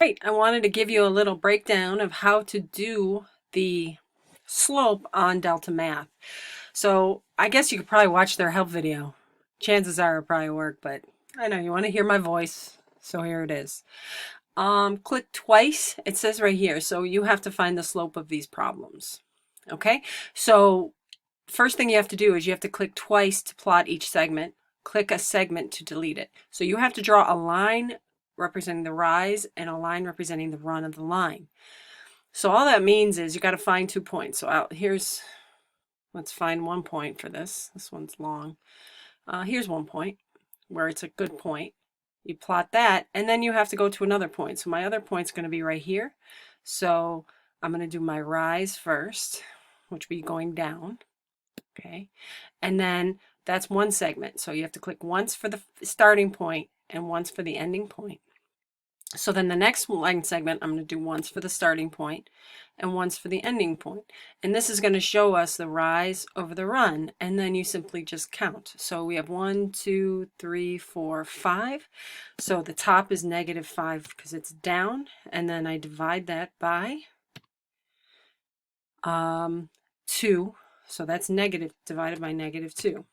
Great, I wanted to give you a little breakdown of how to do the slope on DeltaMath. So I guess you could probably watch their help video. Chances are it'll probably work, but I know you want to hear my voice, so here it is. Click twice, it says right here, so you have to find the slope of these problems. Okay, so first thing you have to do is you have to click twice to plot each segment. Click a segment to delete it. So you have to draw a line representing the rise and a line representing the run of the line. So all that means is you got to find 2 points. So let's find 1 point for this. This one's long. Here's 1 point where it's a good point. You plot that, and then you have to go to another point. So my other point's going to be right here. So I'm going to do my rise first, which will be going down. Okay, and then that's one segment. So you have to click once for the starting point and once for the ending point. So then the next line segment, I'm going to do once for the starting point and once for the ending point. And this is going to show us the rise over the run. And then you simply just count. So we have 1, 2, 3, 4, 5. So the top is -5 because it's down. And then I divide that by 2. So that's negative divided by -2.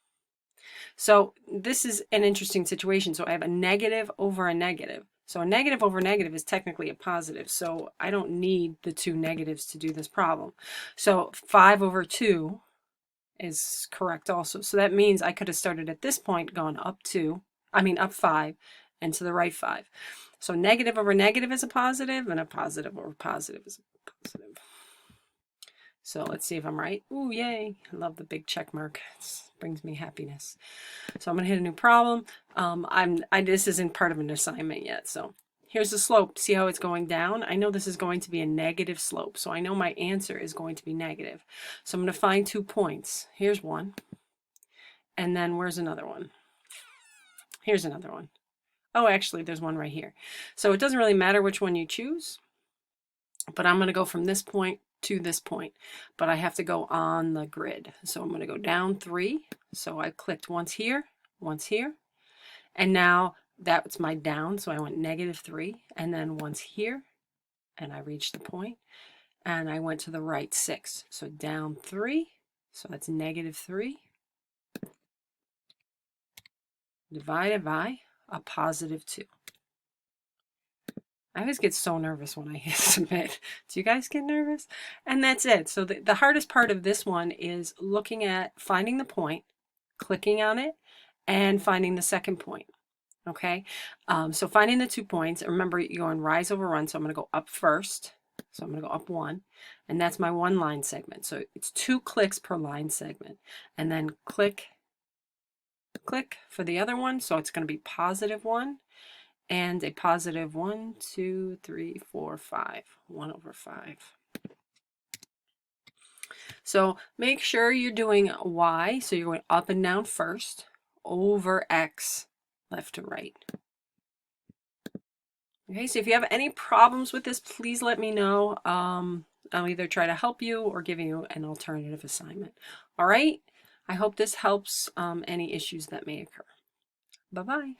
So this is an interesting situation. So I have a negative over a negative. So a negative over negative is technically a positive. So I don't need the 2 negatives to do this problem. So 5 over 2 is correct also. So that means I could have started at this point, gone up 5, and to the right 5. So negative over negative is a positive, and a positive over positive is a positive. So let's see if I'm right. Ooh, yay. I love the big check mark. It brings me happiness. So I'm going to hit a new problem. This isn't part of an assignment yet. So here's the slope. See how it's going down? I know this is going to be a negative slope. So I know my answer is going to be negative. So I'm going to find 2 points. Here's one. And then where's another one? Here's another one. Oh, actually, there's one right here. So it doesn't really matter which one you choose. But I'm going to go from this point to this point, but I have to go on the grid. So I'm going to go down 3. So I clicked once here, and now that's my down. So I went -3, and then once here, and I reached the point, and I went to the right 6. So down 3, so that's -3 divided by a +2. I always get so nervous when I hit submit. Do you guys get nervous? And that's it. So the hardest part of this one is looking at finding the point, clicking on it, and finding the second point. Okay, so finding the 2 points. Remember, you're going rise over run, so I'm going to go up first. So I'm going to go up 1, and that's my 1 line segment. So it's 2 clicks per line segment, and then click for the other one. So it's going to be +1. And a positive 1, 2, 3, 4, 5, 1 over 5. So make sure you're doing Y, so you're going up and down first, over X, left to right. Okay, so if you have any problems with this, please let me know. I'll either try to help you or give you an alternative assignment. All right, I hope this helps any issues that may occur. Bye-bye.